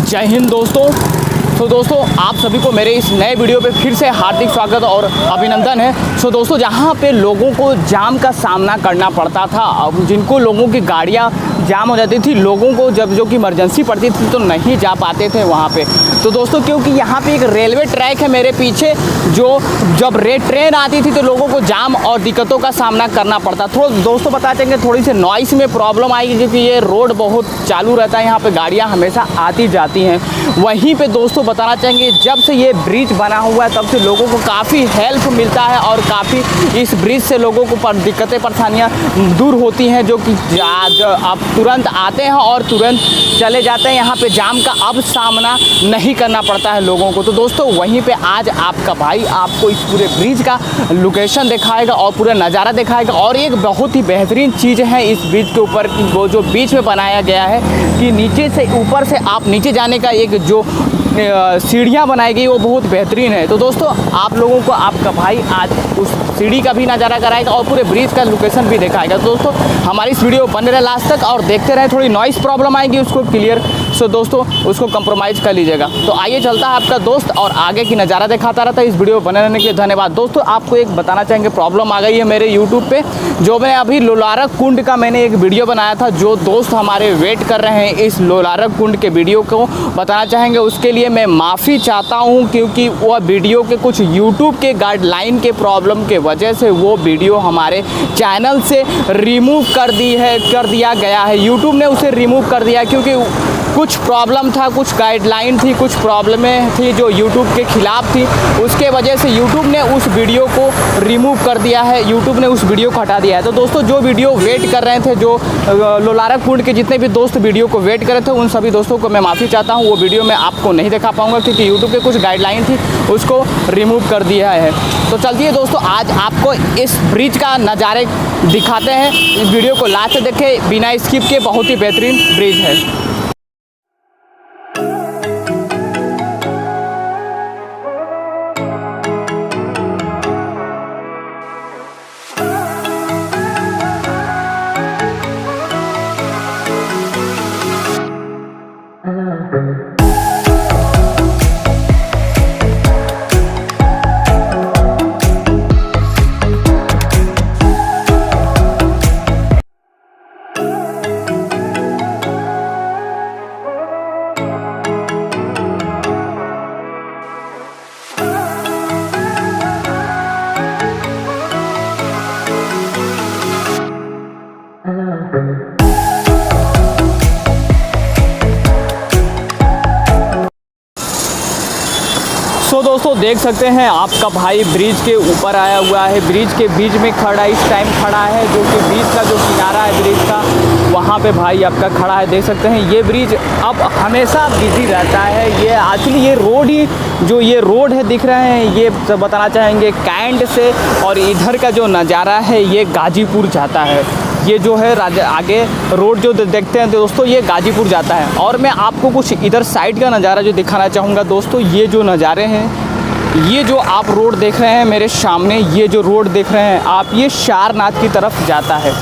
जय हिंद दोस्तों। तो दोस्तों आप सभी को मेरे इस नए वीडियो पे फिर से हार्दिक स्वागत और अभिनंदन है। सो दोस्तों जहाँ पे लोगों को जाम का सामना करना पड़ता था, अब जिनको लोगों की गाड़ियाँ जाम हो जाती थी, लोगों को जो कि इमरजेंसी पड़ती थी तो नहीं जा पाते थे वहाँ पे। तो दोस्तों क्योंकि यहाँ पे एक रेलवे ट्रैक है मेरे पीछे, जो जब ट्रेन आती थी तो लोगों को जाम और दिक्कतों का सामना करना पड़ता। थोड़ा दोस्तों बता देंगे, थोड़ी सी नॉइस में प्रॉब्लम आएगी क्योंकि ये रोड बहुत चालू रहता है, यहाँ पे गाड़ियाँ हमेशा आती जाती हैं। वहीं पे दोस्तों बताना चाहेंगे, जब से ये ब्रिज बना हुआ है तब से लोगों को काफ़ी हेल्प मिलता है और काफ़ी इस ब्रिज से लोगों को दिक्कतें परेशानियाँ दूर होती हैं, जो कि आप तुरंत आते हैं और तुरंत चले जाते हैं। यहाँ पे जाम का अब सामना नहीं करना पड़ता है लोगों को। तो दोस्तों वहीं पे आज आपका भाई आपको इस पूरे ब्रिज का लोकेशन दिखाएगा और पूरा नज़ारा दिखाएगा। और एक बहुत ही बेहतरीन चीज़ है इस ब्रिज के ऊपर, वो जो बीच में बनाया गया है कि नीचे से ऊपर से आप नीचे जाने का एक जो सीढ़ियाँ बनाई गई वो बहुत बेहतरीन है। तो दोस्तों आप लोगों को आपका भाई आज उस सीढ़ी का भी नज़ारा कराएगा और पूरे ब्रिज का लोकेशन भी दिखाएगा। तो दोस्तों हमारी इस वीडियो बने रहे लास्ट तक और देखते रहे। थोड़ी नॉइस प्रॉब्लम आएगी, उसको क्लियर सो दोस्तों उसको कंप्रोमाइज़ कर लीजिएगा। तो आइए चलता है आपका दोस्त और आगे की नज़ारा दिखाता रहता है। इस वीडियो बने रहने के लिए धन्यवाद। दोस्तों आपको एक बताना चाहेंगे, प्रॉब्लम आ गई है मेरे यूट्यूब पे। जो मैं अभी लोलारक कुंड का मैंने एक वीडियो बनाया था, जो दोस्त हमारे वेट कर रहे हैं इस लोलारक कुंड के वीडियो को बताना चाहेंगे, उसके लिए मैं माफ़ी चाहता हूं क्योंकि वह वीडियो के कुछ यूट्यूब के गाइडलाइन के प्रॉब्लम के वजह से वो वीडियो हमारे चैनल से रिमूव कर दिया गया है। यूट्यूब ने उसे रिमूव कर दिया क्योंकि कुछ प्रॉब्लम था, कुछ गाइडलाइन थी, कुछ प्रॉब्लमें थी जो यूट्यूब के ख़िलाफ़ थी। उसके वजह से यूट्यूब ने उस वीडियो को रिमूव कर दिया है, यूट्यूब ने उस वीडियो को हटा दिया है। तो दोस्तों जो वीडियो वेट कर रहे थे, जो लोलारक कुंड के जितने भी दोस्त वीडियो को वेट कर रहे थे, उन सभी दोस्तों को मैं माफ़ी चाहता हूँ। वो वीडियो मैं आपको नहीं दिखा पाऊँगा क्योंकि यूट्यूब के कुछ गाइडलाइन थी, उसको रिमूव कर दिया है। तो चलिए दोस्तों आज आपको इस ब्रिज का नज़ारे दिखाते हैं। इस वीडियो को लास्ट देखें बिना स्किप के, बहुत ही बेहतरीन ब्रिज है। तो दोस्तों देख सकते हैं आपका भाई ब्रिज के ऊपर आया हुआ है, ब्रिज के बीच में खड़ा इस टाइम खड़ा है, जो कि ब्रिज का जो किनारा है ब्रिज का, वहाँ पे भाई आपका खड़ा है। देख सकते हैं ये ब्रिज अब हमेशा बिजी रहता है। ये एक्चुअली ये रोड ही जो ये रोड है दिख रहे हैं, ये सब बताना चाहेंगे कैंट से, और इधर का जो नज़ारा है ये गाजीपुर जाता है। ये जो है आगे रोड जो देखते हैं दोस्तों, ये गाजीपुर जाता है। और मैं आपको कुछ इधर साइड का नज़ारा जो दिखाना चाहूँगा दोस्तों, ये जो नज़ारे हैं, ये जो आप रोड देख रहे हैं मेरे सामने, ये जो रोड देख रहे हैं आप, ये सारनाथ की तरफ जाता है।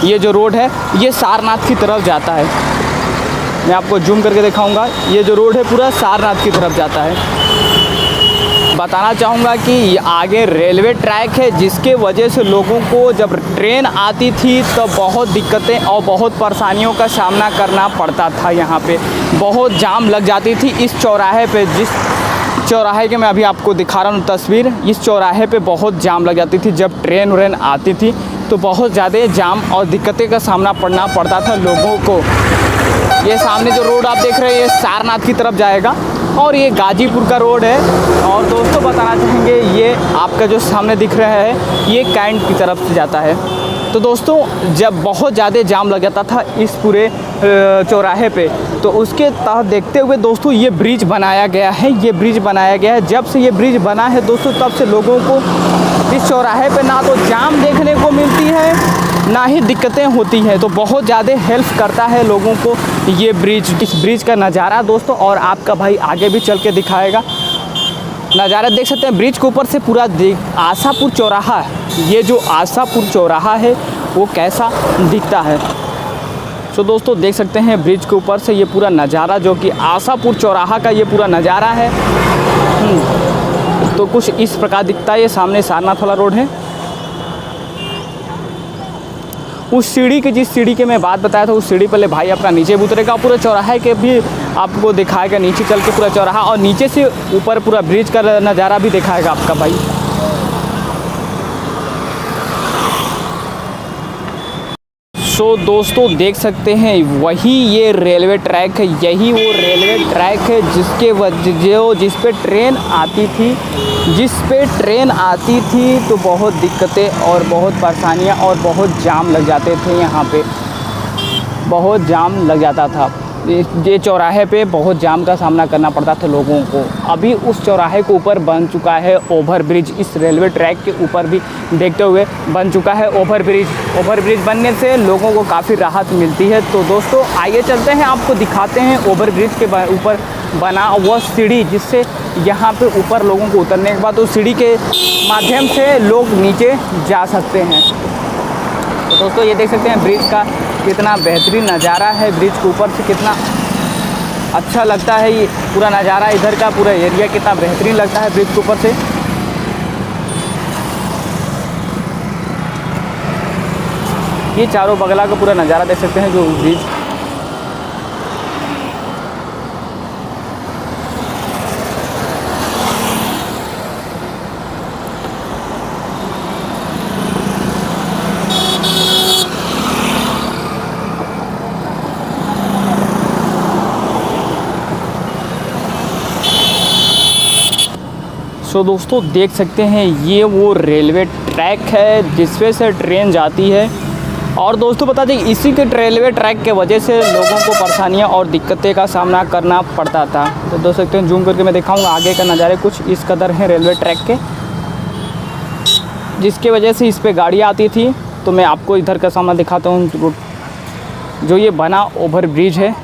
ये जो रोड है ये सारनाथ की तरफ जाता है। मैं आपको जूम करके दिखाऊँगा, ये जो रोड है पूरा सारनाथ की तरफ जाता है। बताना चाहूँगा कि आगे रेलवे ट्रैक है, जिसके वजह से लोगों को जब ट्रेन आती थी तो बहुत दिक्कतें और बहुत परेशानियों का सामना करना पड़ता था। यहाँ पे बहुत जाम लग जाती थी इस चौराहे पे, जिस चौराहे के मैं अभी आपको दिखा रहा हूँ तस्वीर, इस चौराहे पे बहुत जाम लग जाती थी। जब ट्रेन आती थी तो बहुत ज़्यादा जाम और दिक्कतें का सामना पड़ता था लोगों को। ये सामने जो रोड आप देख रहे हैं ये सारनाथ की तरफ जाएगा और ये गाजीपुर का रोड है। और दोस्तों बताना चाहेंगे, ये आपका जो सामने दिख रहा है ये कैंट की तरफ से जाता है। तो दोस्तों जब बहुत ज़्यादा जाम लग जाता था इस पूरे चौराहे पे, तो उसके तहत देखते हुए दोस्तों ये ब्रिज बनाया गया है। ये ब्रिज बनाया गया है, जब से ये ब्रिज बना है दोस्तों तब से लोगों को इस चौराहे पे ना तो जाम देखने को मिलती है, ना ही दिक्कतें होती हैं। तो बहुत ज़्यादा हेल्प करता है लोगों को ये ब्रिज, इस ब्रिज का नज़ारा दोस्तों। और आपका भाई आगे भी चल के दिखाएगा। नज़ारा देख सकते हैं ब्रिज के ऊपर से पूरा आशापुर चौराहा, ये जो आशापुर चौराहा है वो कैसा दिखता है। सो दोस्तों देख सकते हैं ब्रिज के ऊपर से ये पूरा नज़ारा, जो कि आशापुर चौराहा का ये पूरा नज़ारा है। तो कुछ इस प्रकार दिखता है। ये सामने सारनाथ वाला रोड है। उस सीढ़ी के, जिस सीढ़ी के मैं बात बताया था, उस सीढ़ी पर ले भाई अपना नीचे उतरेगा। पूरे चौराहे के भी आपको दिखाएगा, नीचे चल के पूरा चौराहा, और नीचे से ऊपर पूरा ब्रिज का नज़ारा भी दिखाएगा आपका भाई। सो दोस्तों देख सकते हैं वही ये रेलवे ट्रैक है, यही वो रेलवे ट्रैक है जिस पे ट्रेन आती थी तो बहुत दिक्कतें और बहुत परेशानियां और बहुत जाम लग जाते थे। यहाँ पे बहुत जाम लग जाता था। ये चौराहे पे बहुत जाम का सामना करना पड़ता था लोगों को। अभी उस चौराहे के ऊपर बन चुका है ओवरब्रिज। इस रेलवे ट्रैक के ऊपर भी देखते हुए बन चुका है ओवरब्रिज बनने से लोगों को काफ़ी राहत मिलती है। तो दोस्तों आइए चलते हैं, आपको दिखाते हैं ओवरब्रिज के ऊपर बना वो सीढ़ी, जिससे यहाँ पे ऊपर लोगों को उतरने के बाद उस सीढ़ी के माध्यम से लोग नीचे जा सकते हैं। तो दोस्तों ये देख सकते हैं ब्रिज का कितना बेहतरीन नज़ारा है। ब्रिज के ऊपर से कितना अच्छा लगता है ये पूरा नज़ारा, इधर का पूरा एरिया कितना बेहतरीन लगता है ब्रिज के ऊपर से। ये चारों बगला का पूरा नज़ारा देख सकते हैं जो ब्रिज। सो दोस्तों देख सकते हैं ये वो रेलवे ट्रैक है जिसमें से ट्रेन जाती है। और दोस्तों बता दें इसी के रेलवे ट्रैक के वजह से लोगों को परेशानियां और दिक्कतें का सामना करना पड़ता था। तो देख सकते हैं, जूम करके मैं दिखाऊंगा आगे का नज़ारे कुछ इस कदर है रेलवे ट्रैक के, जिसके वजह से इस पर गाड़ियाँ आती थी। तो मैं आपको इधर का सामना दिखाता हूँ। जो ये बना ओवर ब्रिज है,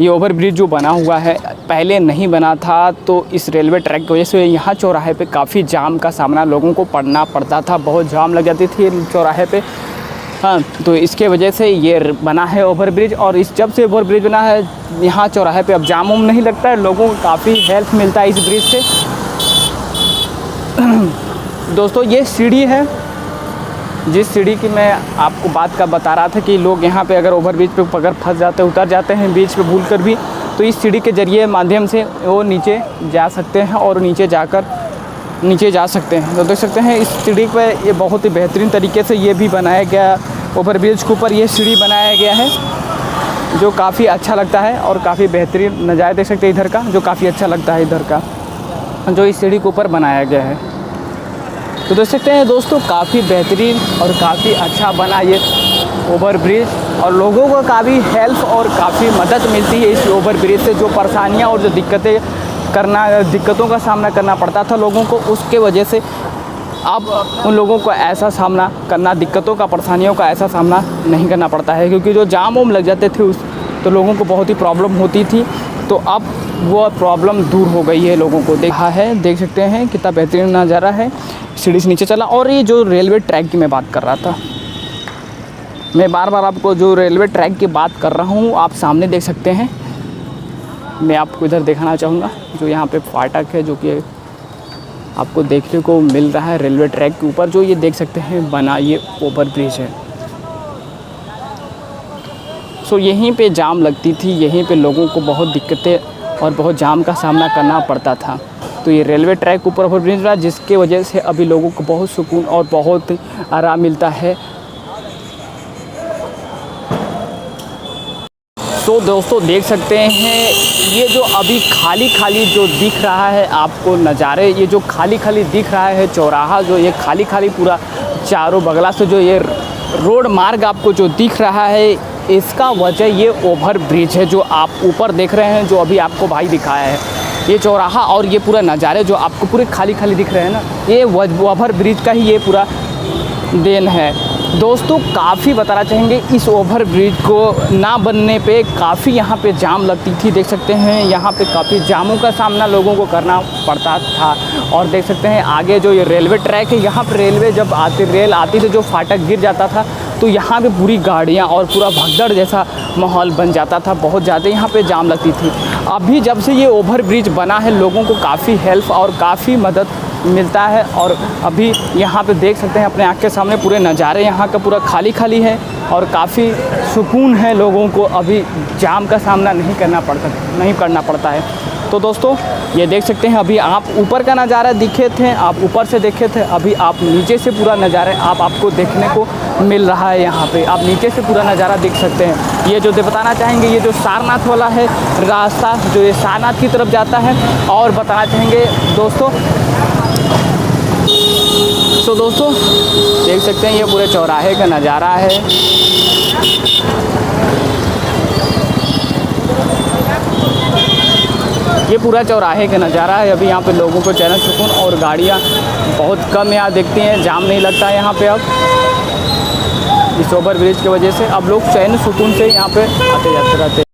ये ओवर ब्रिज जो बना हुआ है पहले नहीं बना था। तो इस रेलवे ट्रैक की वजह से यहाँ चौराहे पे काफ़ी जाम का सामना लोगों को पड़ना पड़ता था। बहुत जाम लग जाती थी चौराहे पे। हाँ, तो इसके वजह से ये बना है ओवर ब्रिज। और इस जब से ओवर ब्रिज बना है यहाँ चौराहे पे अब जाम उम नहीं लगता है, लोगों को काफ़ी हेल्प मिलता है इस ब्रिज से। दोस्तों ये सीढ़ी है, जिस सीढ़ी की मैं आपको बात का बता रहा था कि लोग यहाँ पे अगर ओवर ब्रिज पे अगर फंस जाते उतर जाते हैं बीच पे भूल कर भी, तो इस सीढ़ी के ज़रिए माध्यम से वो नीचे जा सकते हैं और नीचे जाकर नीचे जा सकते हैं। तो देख सकते हैं इस सीढ़ी पे ये बहुत ही बेहतरीन तरीके से ये भी बनाया गया, ओवर ब्रिज के ऊपर ये सीढ़ी बनाया गया है जो काफ़ी अच्छा लगता है और काफ़ी बेहतरीन नज़ारा देख सकते हैं इधर का, जो काफ़ी अच्छा लगता है इधर का जो इस सीढ़ी के ऊपर बनाया गया है। तो देख सकते हैं दोस्तों काफ़ी बेहतरीन और काफ़ी अच्छा बना ये ओवर ब्रिज, और लोगों को काफ़ी हेल्प और काफ़ी मदद मिलती है इस ओवर ब्रिज से। जो परेशानियां और जो दिक्कतों का सामना करना पड़ता था लोगों को, उसके वजह से अब उन लोगों को ऐसा सामना करना, दिक्कतों का परेशानियों का ऐसा सामना नहीं करना पड़ता है। क्योंकि जो जाम वाम लग जाते थे तो लोगों को बहुत ही प्रॉब्लम होती थी। तो अब वो प्रॉब्लम दूर हो गई है, लोगों को देखा है। देख सकते हैं कितना बेहतरीन नज़ारा है, सीढ़ी से नीचे चला। और ये जो रेलवे ट्रैक की मैं बात कर रहा था, मैं बार बार आपको जो रेलवे ट्रैक की बात कर रहा हूँ आप सामने देख सकते हैं। मैं आपको इधर दिखाना चाहूँगा जो यहाँ पे फाटक है, जो कि आपको देखने को मिल रहा है रेलवे ट्रैक के ऊपर। जो ये देख सकते हैं बना ये ओवर ब्रिज है। सो यहीं पे जाम लगती थी, यहीं पे लोगों को बहुत दिक्कतें और बहुत जाम का सामना करना पड़ता था। तो ये रेलवे ट्रैक ऊपर ओवर ब्रिज रहा, जिसके वजह से अभी लोगों को बहुत सुकून और बहुत आराम मिलता है। तो दोस्तों देख सकते हैं ये जो अभी खाली खाली जो दिख रहा है आपको नज़ारे, ये जो खाली खाली दिख रहा है चौराहा, जो ये खाली खाली पूरा चारों बगला से जो ये रोड मार्ग आपको जो दिख रहा है, इसका वजह ये ओवर ब्रिज है जो आप ऊपर देख रहे हैं, जो अभी आपको भाई दिखाया है। ये चौराहा और ये पूरा नज़ारे जो आपको पूरे खाली खाली दिख रहे हैं ना, ये ओवर ब्रिज का ही ये पूरा देन है। दोस्तों काफ़ी बताना चाहेंगे, इस ओवर ब्रिज को ना बनने पे काफ़ी यहाँ पे जाम लगती थी। देख सकते हैं यहाँ पे काफ़ी जामों का सामना लोगों को करना पड़ता था। और देख सकते हैं आगे जो ये रेलवे ट्रैक है, यहाँ पर रेलवे जब रेल आती थी जो फाटक गिर जाता था तो यहाँ पे पूरी गाड़ियाँ और पूरा भगदड़ जैसा माहौल बन जाता था, बहुत ज़्यादा यहाँ पे जाम लगती थी। अभी जब से ये ओवर ब्रिज बना है लोगों को काफ़ी हेल्प और काफ़ी मदद मिलता है। और अभी यहाँ पे देख सकते हैं अपने आँख के सामने पूरे नज़ारे, यहाँ का पूरा खाली खाली है और काफ़ी सुकून है, लोगों को अभी जाम का सामना नहीं करना पड़ता है। तो दोस्तों ये देख सकते हैं, अभी आप ऊपर का नज़ारा दिखे थे, आप ऊपर से देखे थे, अभी आप नीचे से पूरा नज़ारा आपको देखने को मिल रहा है। यहाँ पे आप नीचे से पूरा नज़ारा देख सकते हैं। ये जो बताना चाहेंगे, ये जो सारनाथ वाला है रास्ता, जो ये सारनाथ की तरफ जाता है। और बताना चाहेंगे दोस्तों, तो दोस्तों देख सकते हैं ये पूरे चौराहे का नज़ारा है। ये पूरा चौराहे का नज़ारा है। अभी यहाँ पे लोगों को चैन सुकून और गाड़ियाँ बहुत कम यहाँ दिखती हैं, जाम नहीं लगता है यहाँ पे अब इस ओवर ब्रिज की वजह से। अब लोग चैन सुकून से यहाँ पे आते जाते रहते हैं।